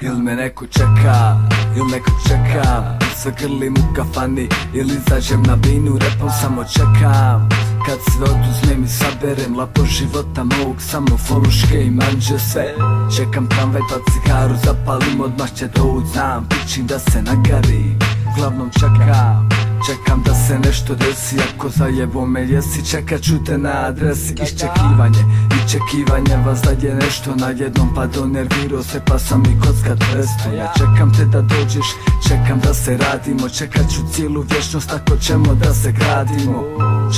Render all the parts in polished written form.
Ili me neko čeka, ili neko čeka. Se grlim u kafani ili izađem na binu, repom samo čekam. Kad sve oduzmem i saberem, lapo života mog, samo foluške i manđe sve. Čekam tramvaj pa cigaru zapalim, odmah će dovuć, znam, pičim da se nagari. Uglavnom čekam da se nešto desi, ako zajebo me jesi, čekat ću te na adresi. Iščekivanje vas da je nešto najednom, pa donervirao se pa sam i kockat presto. Ja čekam te da dođeš, čekam da se radimo, čekat ću cijelu vječnost ako ćemo da se gradimo.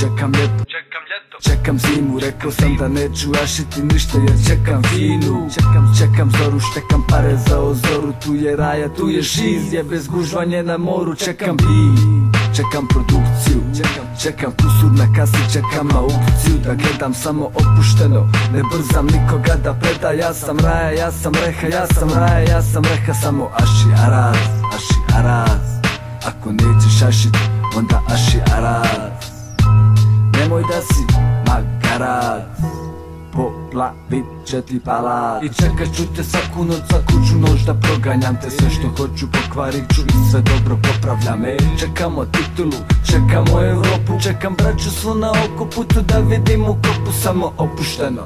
Čekam ljeto, čekam zimu, rekao sam da neću ašiti ništa jer čekam vinu. Čekam zoru, štekam pare za ozoru, tu je raja, tu je šiz, je bez gužvanje na moru. Čekam čekam produkciju, čekam kusur na kasi, čekam aukciju, da gledam samo opušteno, ne brzam nikoga da preda. Ja sam raja, ja sam reha, ja sam raja, ja sam reha, samo aši araz. Ako nećeš ašit, onda aši araz. Nemoj da si magarac, poplavit će ti palac. I čekat ću te svaku noć, svaku ću noć da proganjam te. Sve što hoću pokvarit ću i sve dobro popravljam. Čekamo titulu, čekamo Evropu, čekam braću svu na oko putu, da vidim u kopu samo opušteno.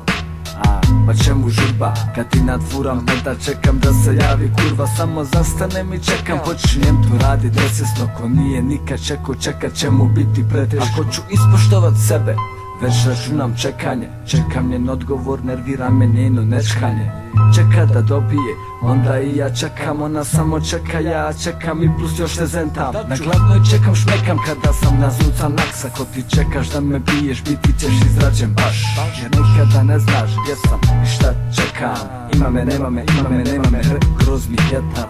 Pa čemu žurba, kad ti nadfuram, da čekam da se javi kurva. Samo zastanem i čekam, počinjem tu radit nesvjesno. Ko nije nikad čekao, čekat će mu biti preteško. Ako ću ispoštovat sebe, već računam čekanje. Čekam njen odgovor, nervira me njeno nečkanje. Čeka da dobije, onda i ja čekam. Ona samo čeka, ja čekam i plus još se zentam. Na glavnoj čekam, šmekam kada sam nazucan naks. Ako ti čekaš da me biješ, biti ćeš izrađen baš. Jer nikada ne znaš gdje sam i šta čekam. Ima me, nema me, ima me, nema me, kroz mi vjetar.